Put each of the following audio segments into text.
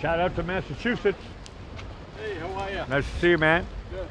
Shout out to Massachusetts. Hey, how are you? Nice to see you, man. Good.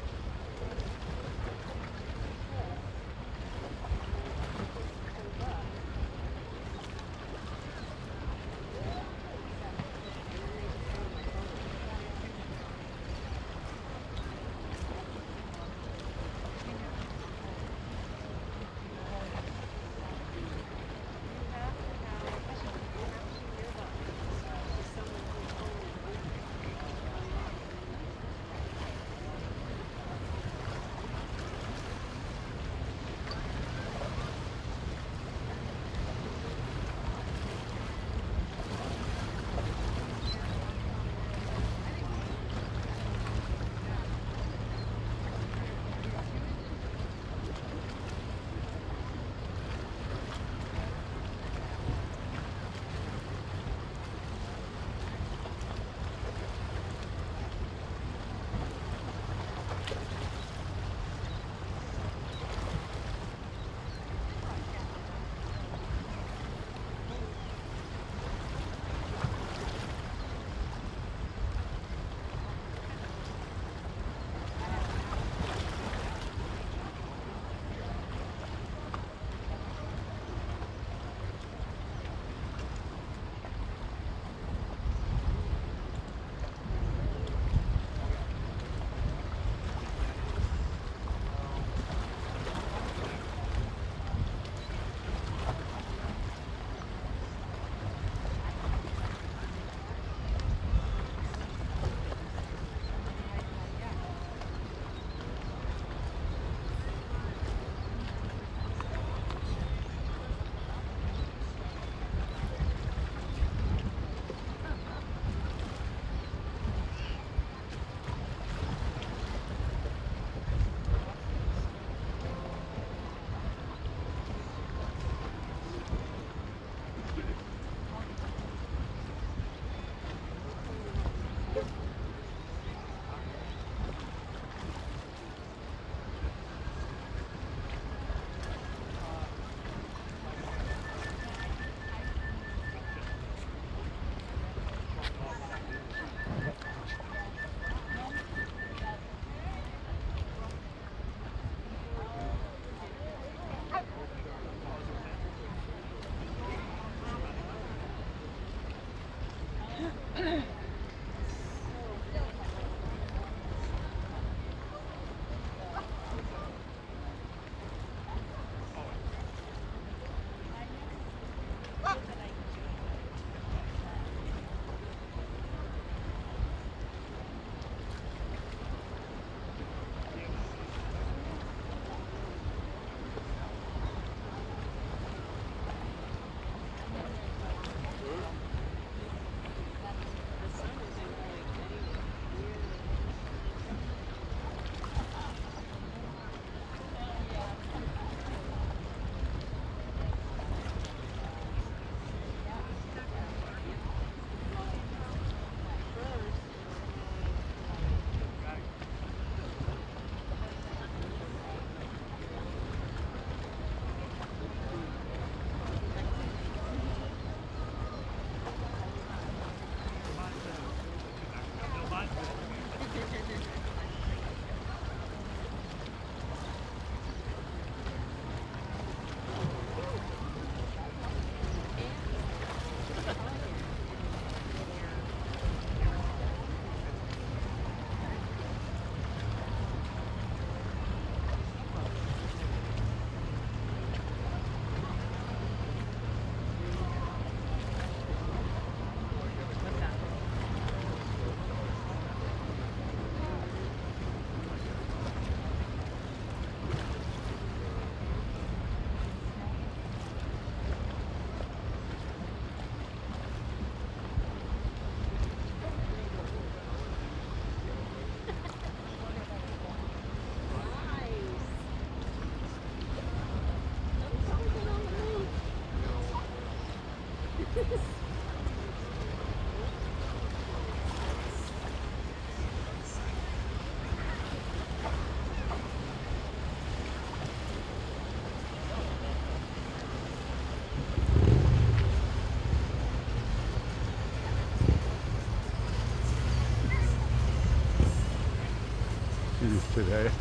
today.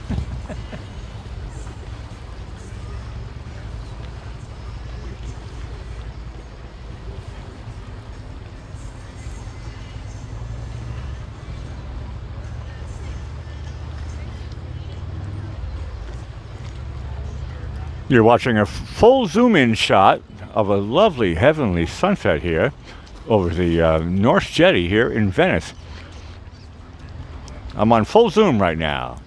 You're watching a full zoom-in shot of a lovely heavenly sunset here over the North Jetty here in Venice. I'm on full zoom right now.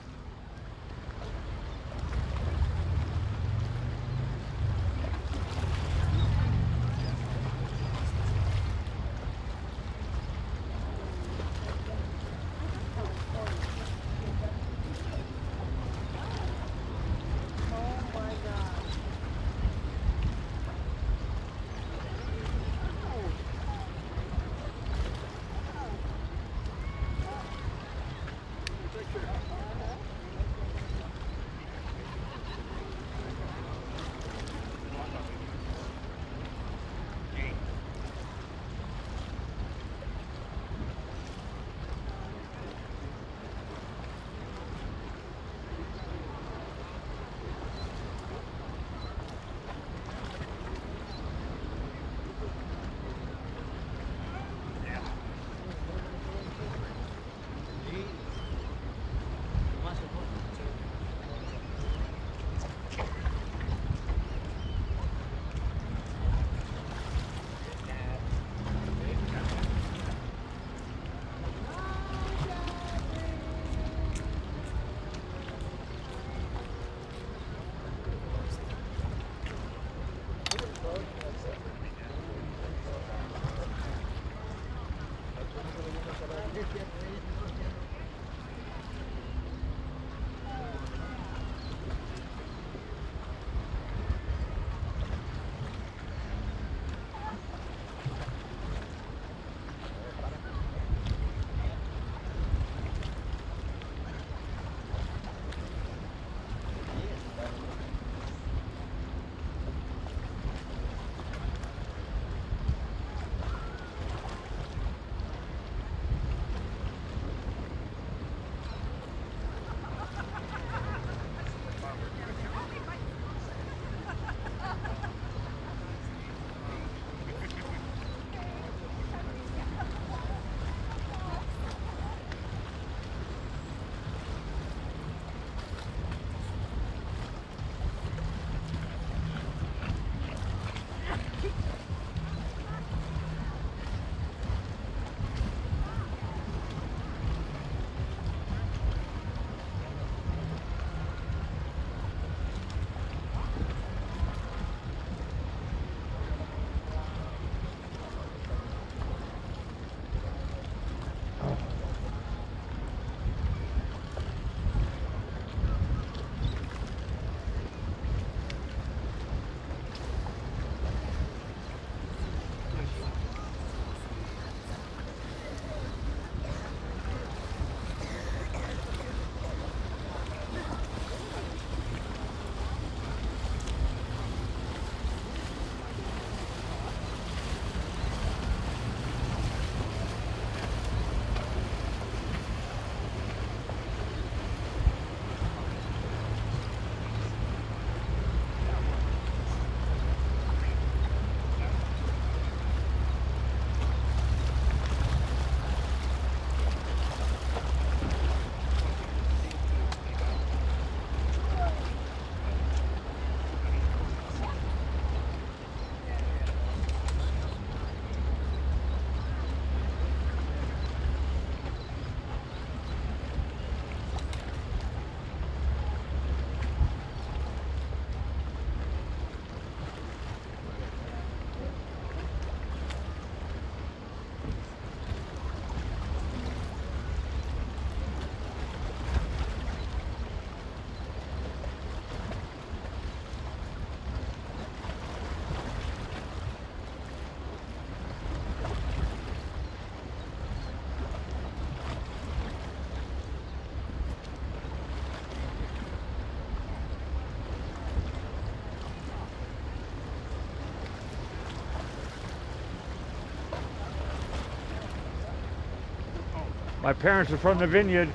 My parents are from the vineyard.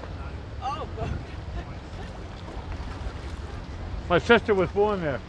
Oh, My sister was born there.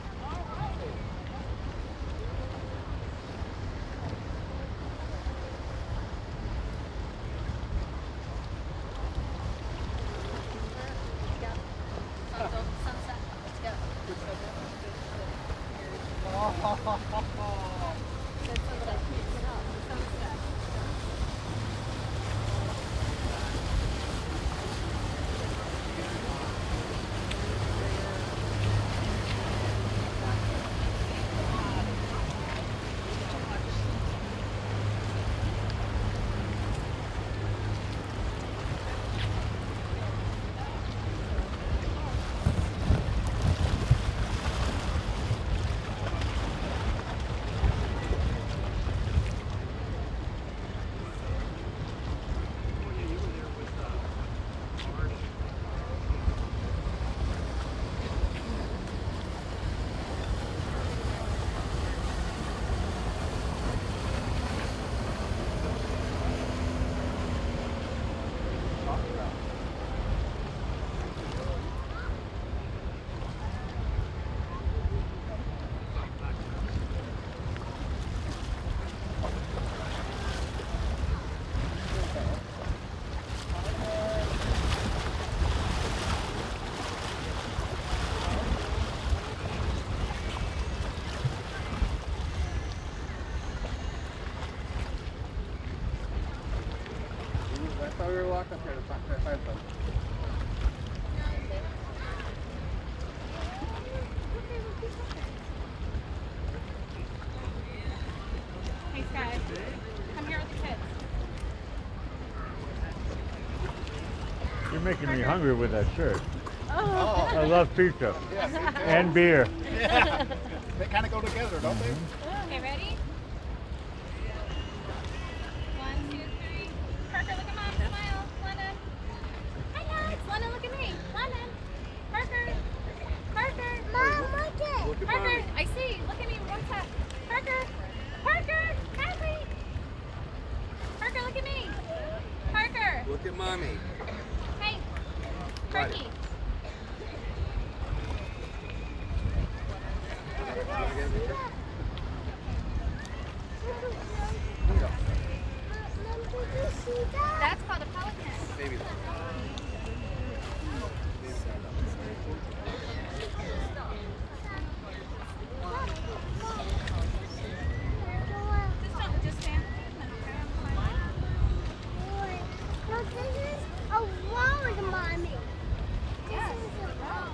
We were walking up here to talk to our firefighter. Hey, Sky. Come here with the kids. You're making me hungry with that shirt. Oh. I love pizza. Yeah, And beer. yeah. They kind of go together, don't they? Okay, ready? 1, 2, 3. Parker, look at Mom. Smile. London. Hi, guys. London, look at me. London. Parker. Parker. Mom, look it. Look at Parker, Mommy. I see. Look at me. One tap. Parker. Parker. Happy. Parker, look at me. Parker. Look at Mommy. Hey. Parky. That's called a pelican. Baby. Just stand. No, this is a road, Mommy. Yes. This is a road.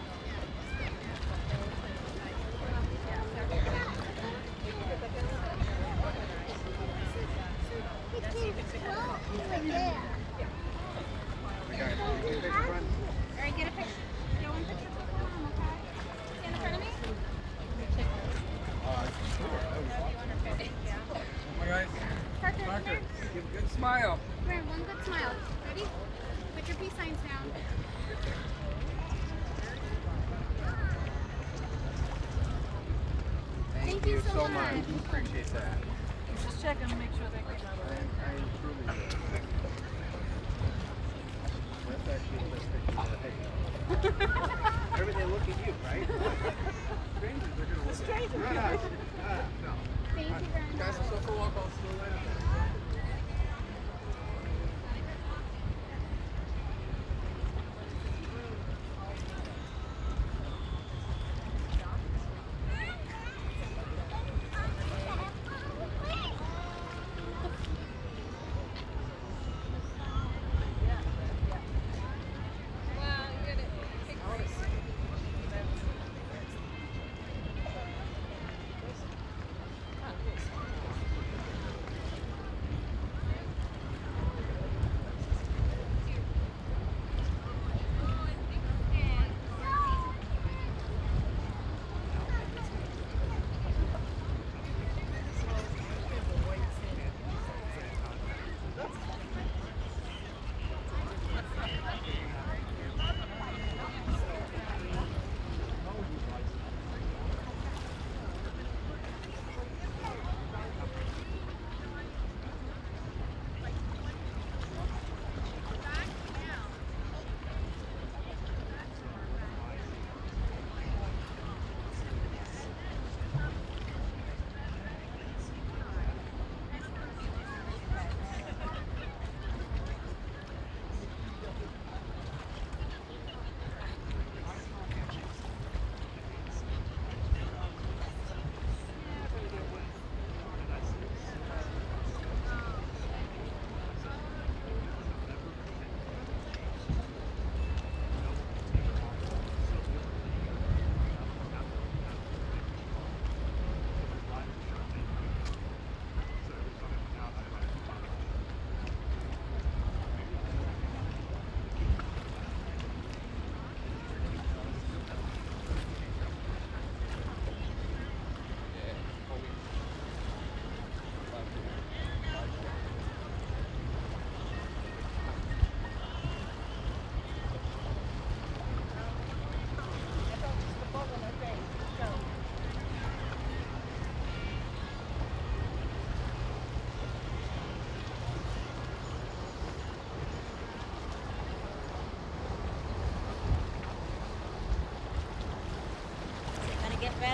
It can float over there. All right, get a picture. Get one picture for Mom, okay? Stand in front of me. Parker, Parker, here. give a good smile. Here, one good smile. Ready? Put your peace signs down. Thank you so much. Appreciate that. Just check them, make sure they get I truly do. That's actually the best picture of the day. Everything look at you, right? Strangers are going to look at you. Not us. No. Thank you very much. Guys, so for walk, I'll still light up. Wow, you got it.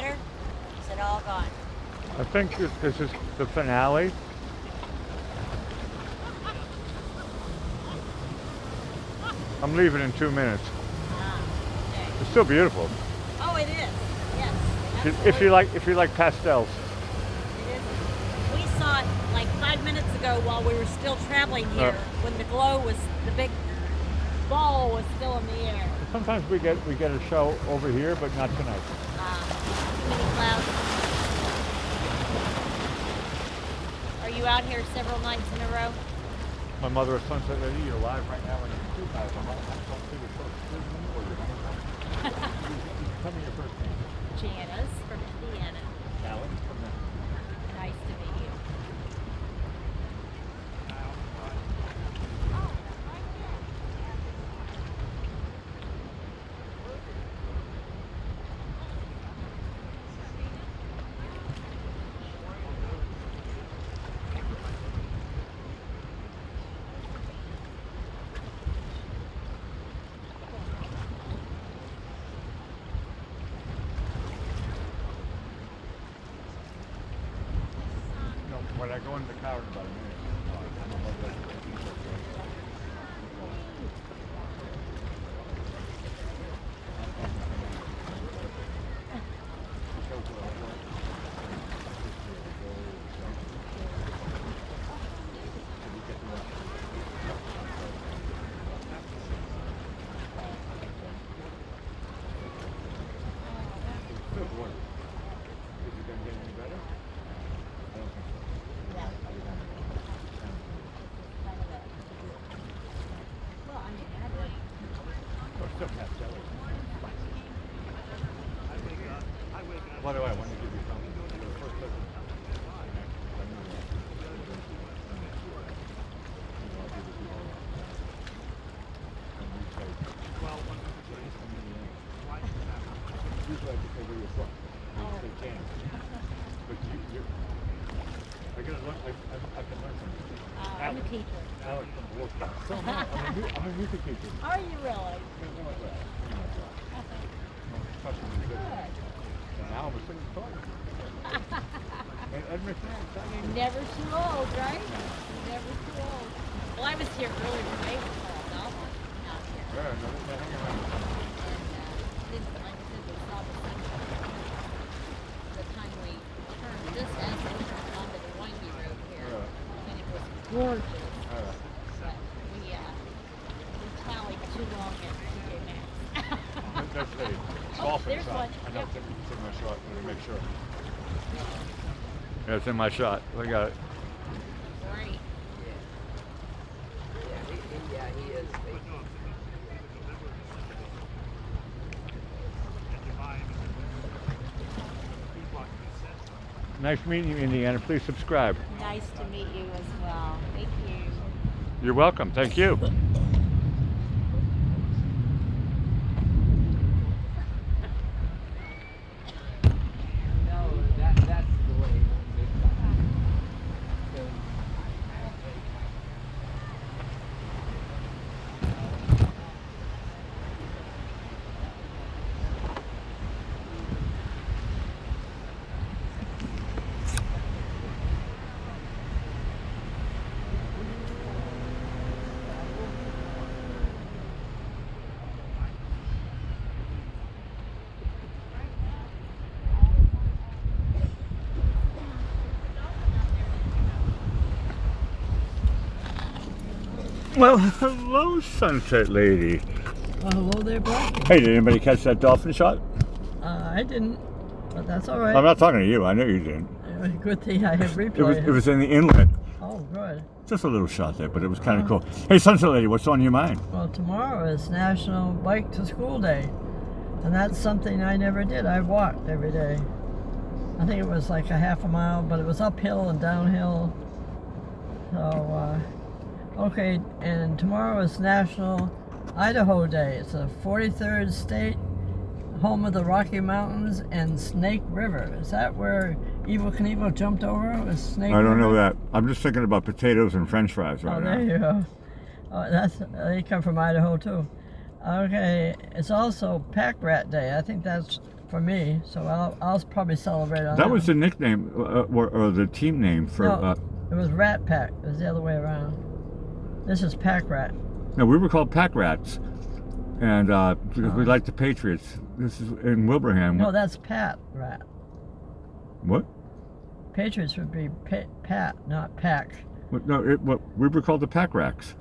better? Is it all gone? I think this is the finale. I'm leaving in 2 minutes. Okay. It's still beautiful. Oh, it is. Yes. If you like pastels. It is. We saw it like 5 minutes ago while we were still traveling here, when the glow was, the big ball was still in the air. Sometimes we get a show over here, but not tonight. Too many clouds. Are you out here several nights in a row? My mother is Sunset Lady. You're live right now on YouTube. I don't see your first name or your name. Tell me your first name. Janice from Indiana. Alex from there. Nice to meet you. When I go into the car in about a minute. By the way, I want to give you something. Your first lesson. Usually I just say where you're from. They can. But I gotta learn. I can learn something. I'm a teacher. Alex from Warsaw. So I'm a music teacher. Are you really? Now I'm a singing song. Never too old, right? Never too old. Well, I was here earlier today with Paul Dolphins out here. Yeah, no, they're hanging around. And like I said, we saw the time we turned this exit onto the windy road here, and it was gorgeous. But we tallied too long at TJ Maxx. That's the dolphin there's shot. one. I know it's in my shot. Let me make sure. Yeah, it's in my shot. I got it. Great. Yeah, he is. Nice meeting you, Indiana. Please subscribe. Nice to meet you as well. Thank you. You're welcome. Thank you. Well, hello, Sunset Lady. Well, hello there, Black. Hey, did anybody catch that dolphin shot? I didn't, but that's all right. I'm not talking to you. I know you didn't. Good thing I have replayed. It was in the inlet. Oh, good. Just a little shot there, but it was kind of cool. Hey, Sunset Lady, what's on your mind? Well, tomorrow is National Bike to School Day, and that's something I never did. I walked every day. I think it was like a half a mile, but it was uphill and downhill. So, okay, and tomorrow is National Idaho Day. It's the 43rd state, home of the Rocky Mountains and Snake River. Is that where Evel Knievel jumped over? It was Snake I don't River? know that. I'm just thinking about potatoes and French fries right Oh, now. there you go. Oh, they come from Idaho too. Okay, it's also Pack Rat Day. I think that's for me, so I'll probably celebrate on that. That was the nickname or the team name for. No, it was Rat Pack. It was the other way around. This is Pack Rat. No, we were called Pack Rats, and because we liked the Patriots. This is in Wilbraham. No, that's Pat Rat. What? Patriots would be Pat, not Pack. What, no, we were called the Pack Rats.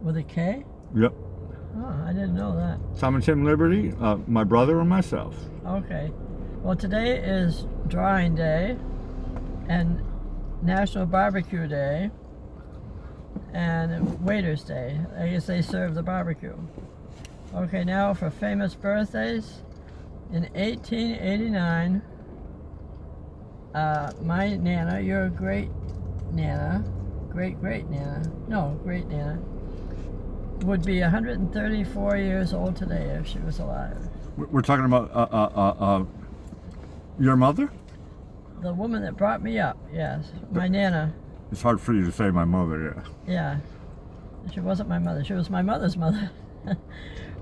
With a K? Yep. Oh, I didn't know that. Tom and Tim Liberty, my brother and myself. Okay. Well, today is Drawing Day and National Barbecue Day and Waiters Day. I guess they serve the barbecue. Okay, now for famous birthdays. In 1889, my Nana, your great Nana, great Nana, no, great Nana, would be 134 years old today if she was alive. We're talking about your mother? The woman that brought me up, yes. My Nana. It's hard for you to say my mother, yeah. Yeah. She wasn't my mother. She was my mother's mother.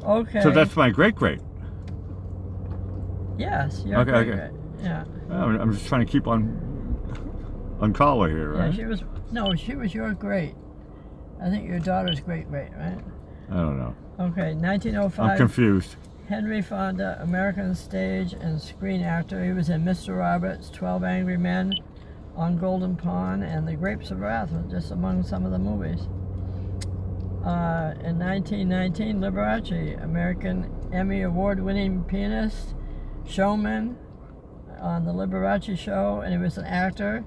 Okay. So that's my great-great. Yes, your great-great. Yeah. I'm just trying to keep on collar here, right? Yeah, she was your great. I think your daughter's great-great, right? I don't know. Okay, 1905. I'm confused. Henry Fonda, American stage and screen actor. He was in Mr. Roberts, 12 Angry Men, On Golden Pond, and The Grapes of Wrath, just among some of the movies. In 1919, Liberace, American Emmy Award-winning pianist, showman on the Liberace show, and he was an actor.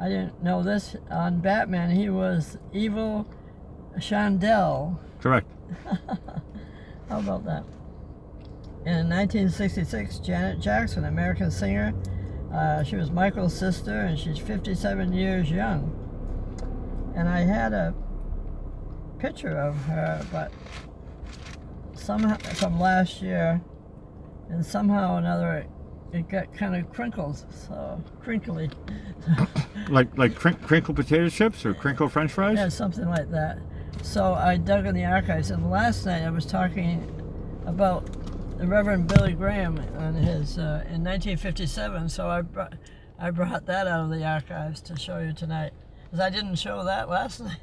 I didn't know this. On Batman, he was Evil Chandel. Correct. How about that? In 1966, Janet Jackson, American singer. She was Michael's sister, and she's 57 years young. And I had a picture of her, but somehow from last year, and somehow or another it got kind of crinkled, so crinkly. like crinkle potato chips or crinkle French fries? Yeah, something like that. So I dug in the archives, and last night I was talking about the Reverend Billy Graham and his in 1957. So I brought that out of the archives to show you tonight, because I didn't show that last night.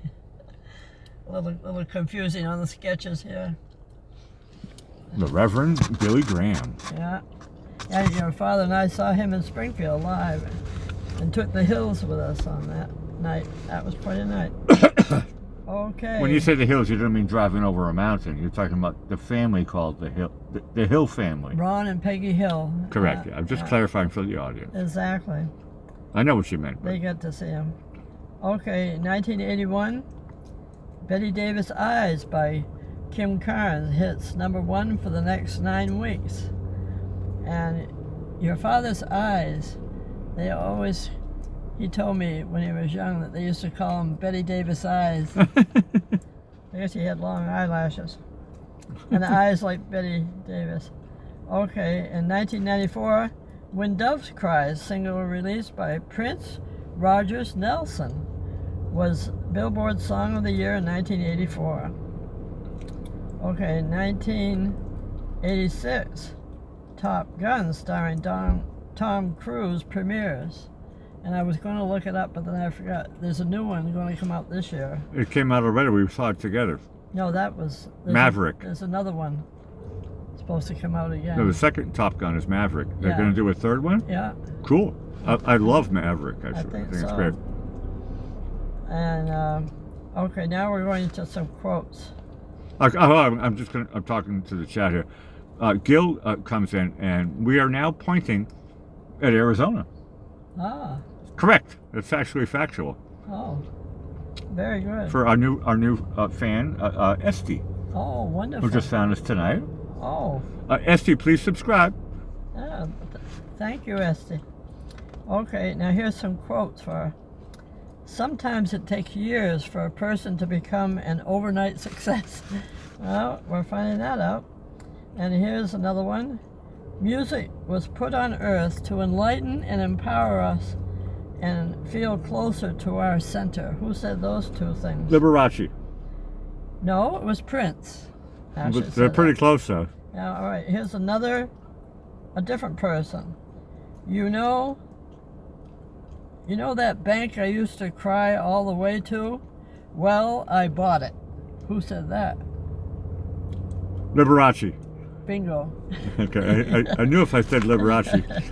A little confusing on the sketches here. The Reverend Billy Graham. Yeah. And your father and I saw him in Springfield live and took the hills with us on that night. That was quite a night. Okay. When you say the hills, you don't mean driving over a mountain. You're talking about the family called the Hill family. Ron and Peggy Hill. Correct. I'm just clarifying for the audience. Exactly. I know what you meant. They got to see him. Okay, 1981, Betty Davis' Eyes by Kim Carnes hits #1 for the next 9 weeks. And your father's eyes, he told me when he was young that they used to call him Betty Davis' eyes. I guess he had long eyelashes. And eyes like Betty Davis. Okay, in 1994, When Doves Cry, single released by Prince Rogers Nelson, was Billboard Song of the Year in 1984. Okay, 1986, Top Gun starring Tom Cruise premieres. And I was going to look it up, but then I forgot. There's a new one going to come out this year. It came out already. We saw it together. No, that was... Maverick. There's another one supposed to come out again. No, the second Top Gun is Maverick. They're going to do a third one? Yeah. Cool. I love Maverick. I think it's so. great. And, okay, now we're going to some quotes. I'm talking to the chat here. Gil comes in, and we are now pointing at Arizona. Ah. Correct. It's actually factual. Oh, very good. For our new fan, Esty. Oh, wonderful. Who just found us tonight. Oh. Esty, please subscribe. Yeah, thank you, Esty. Okay, now here's some quotes for... Sometimes it takes years for a person to become an overnight success. Well, we're finding that out. And here's another one. Music was put on earth to enlighten and empower us and feel closer to our center. Who said those two things? Liberace. No, it was Prince. They're pretty close, though. Yeah, all right, here's another a different person. You know that bank I used to cry all the way to? Well, I bought it. Who said that? Liberace. Bingo. Okay, I knew if I said Liberace.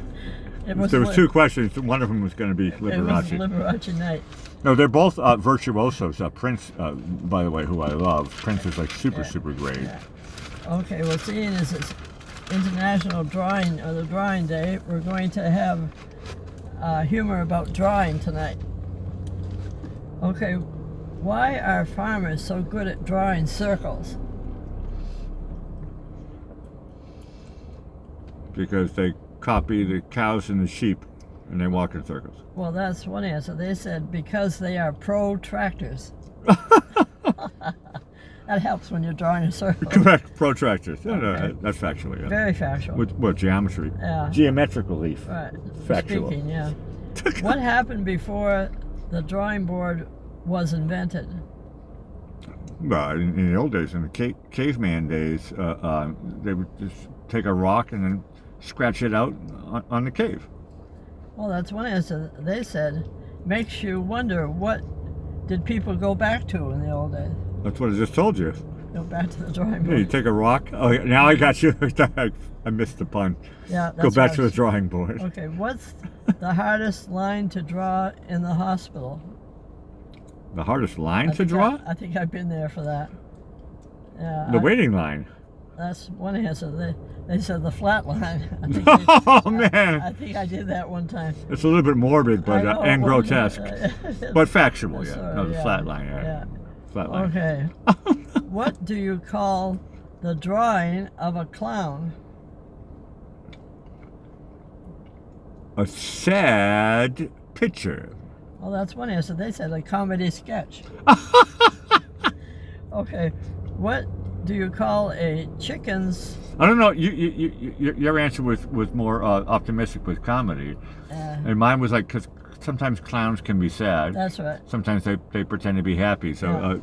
There was two questions. One of them was going to be Liberace. It was Liberace night. No, they're both virtuosos. Prince, by the way, who I love. Prince is like super great. Yeah. Okay, well, seeing as it's International Drawing, or the Drawing Day, we're going to have humor about drawing tonight. Okay, why are farmers so good at drawing circles? Because they copy the cows and the sheep, and they walk in circles. Well, that's one answer. They said because they are protractors. That helps when you're drawing a circle. Correct, protractors. Okay. No, that's factual. Yeah. Very factual. With what, geometry? Yeah. Geometrical relief. Right. Factual. Speaking, yeah. What happened before the drawing board was invented? Well, in the old days, in the caveman days, they would just take a rock and then scratch it out on the cave. Well, that's one answer. They said, makes you wonder, what did people go back to in the old days? That's what I just told you. Go back to the drawing Yeah, board. you take a rock. Oh, now I got you. I missed the pun. Yeah, that's Go back right. to the drawing board. Okay, what's the hardest line to draw in the hospital? The hardest line to draw? I think I've been there for that. Yeah. The waiting line. That's one answer. They said the flat line. Oh, man. I think I did that one time. It's a little bit morbid, but I know, and well, grotesque. But factual, Yes, yeah. sir, No, the yeah, flat line, yeah. Flat line. Okay. What do you call the drawing of a clown? A sad picture. Well, that's one answer. They said a comedy sketch. Okay. What do you call a chicken's... I don't know. Your answer was more optimistic with comedy, and mine was like, because sometimes clowns can be sad. That's right. Sometimes they pretend to be happy. So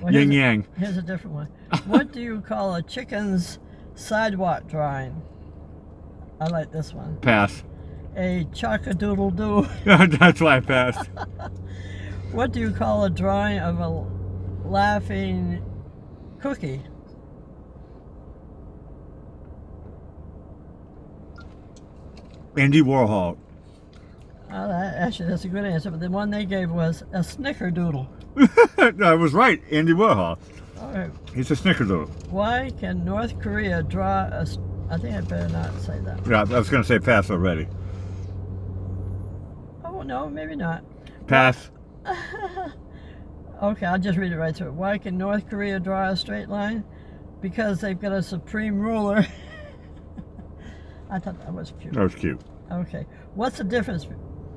Well, yin yang. Here's a different one. What do you call a chicken's sidewalk drawing? I like this one. Pass. A chock-a-doodle-doo. That's why I passed. What do you call a drawing of a laughing cookie? Andy Warhol. Actually, that's a good answer, but the one they gave was a snickerdoodle. I was right. Andy Warhol. All right. He's a snickerdoodle. Why can North Korea draw a... I think I better not say that. Yeah, I was going to say pass already. Oh, no, maybe not. Pass. Okay, I'll just read it right through. Why can North Korea draw a straight line? Because they've got a supreme ruler. I thought that was cute. That was cute. Okay. What's the difference?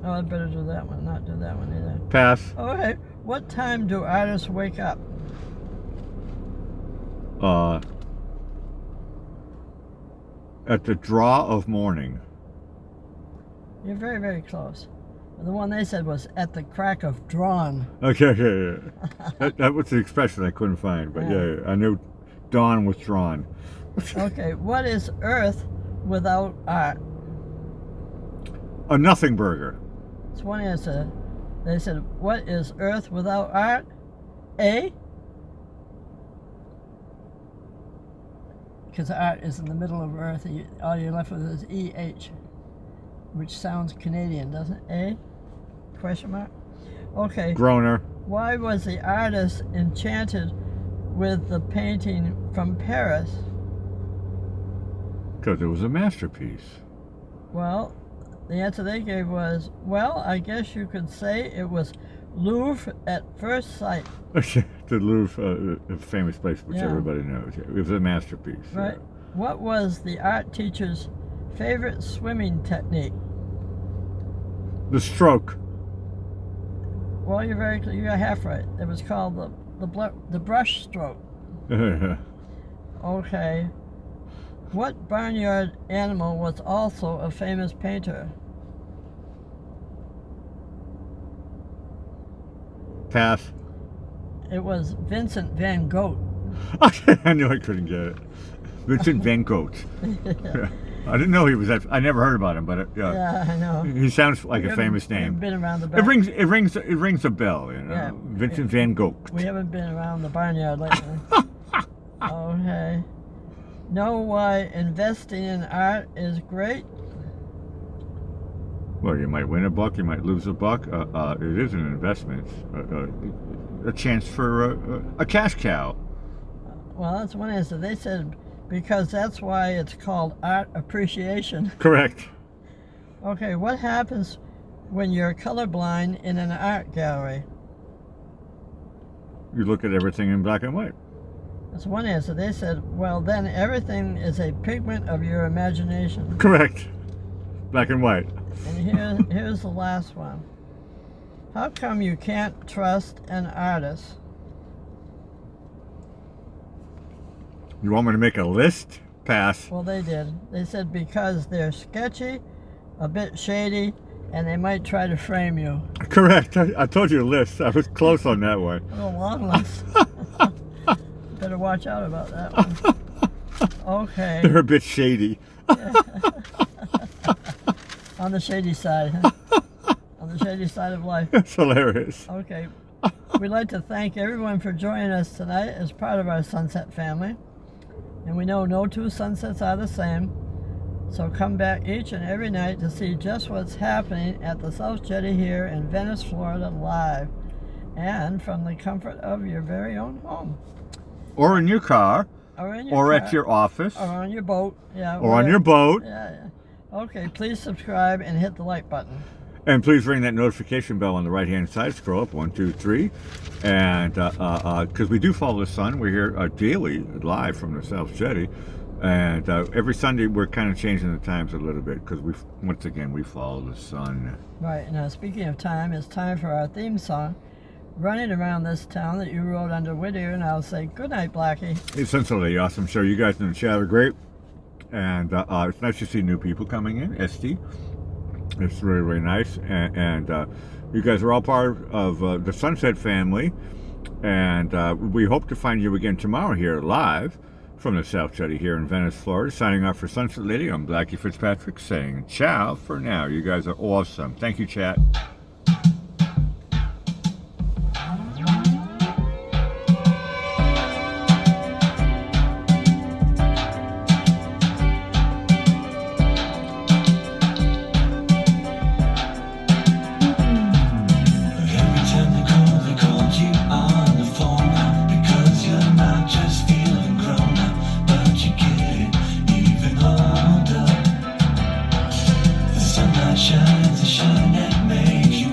Oh, I better do that one, not do that one either. Pass. Okay. What time do artists wake up? At the draw of morning. You're very, very close. The one they said was at the crack of dawn. Okay, yeah. that was the expression I couldn't find, but yeah, I knew dawn was drawn. Okay. What is Earth without art? A nothing burger. It's one answer. They said, what is Earth without art? A? Because art is in the middle of Earth, and all you're left with is EH, which sounds Canadian, doesn't it? A? Question mark? Okay. Groaner. Why was the artist enchanted with the painting from Paris? Because it was a masterpiece. Well, the answer they gave was, well, I guess you could say it was Louvre at first sight. The Louvre, a famous place which everybody knows. It was a masterpiece. Right. Yeah. What was the art teacher's favorite swimming technique? The stroke. Well, you're very close. You're half right. It was called the brush stroke. Okay. What barnyard animal was also a famous painter? Pass. It was Vincent van Gogh. I knew I couldn't get it. Vincent van Gogh. I didn't know he was that. I never heard about him, but Yeah, I know. he sounds like We a famous haven't name. been around the It barn. rings a bell, you know. Yeah. Vincent Van Gogh. We haven't been around the barnyard lately. Okay. Know why investing in art is great? Well, you might win a buck, you might lose a buck. It is an investment, a chance for a cash cow. Well, that's one answer. They said because that's why it's called art appreciation. Correct. Okay, what happens when you're colorblind in an art gallery? You look at everything in black and white. That's one answer. They said, well, then everything is a pigment of your imagination. Correct. Black and white. And here's the last one. How come you can't trust an artist? You want me to make a list? Pass. Well, they did. They said because they're sketchy, a bit shady, and they might try to frame you. Correct. I told you a list. I was close on that one. A long list. Better watch out about that one. Okay. They're a bit shady. On the shady side, huh? On the shady side of life. That's hilarious. Okay. We'd like to thank everyone for joining us tonight as part of our Sunset family. And we know no two sunsets are the same. So come back each and every night to see just what's happening at the South Jetty here in Venice, Florida, live. And from the comfort of your very own home. Or in your car. Or in your Or car, at your office. or on your boat. Yeah. Or on your boat. Yeah. Okay, please subscribe and hit the like button. And please ring that notification bell on the right-hand side. Scroll up, 1, 2, 3. And because we do follow the sun, we're here daily live from the South Jetty. And every Sunday we're kind of changing the times a little bit because once again we follow the sun. Right, now speaking of time, it's time for our theme song, Running Around This Town, that you wrote under Whittier, and I'll say good night, Blackie. It's Cincinnati, awesome show. You guys in the chat are great. And it's nice to see new people coming in, Esty. It's really, really nice. And you guys are all part of the Sunset family. And we hope to find you again tomorrow here live from the South Jetty here in Venice, Florida. Signing off for Sunset Lady, I'm Blackie Fitzpatrick saying ciao for now. You guys are awesome. Thank you, chat. Shines a shine that makes you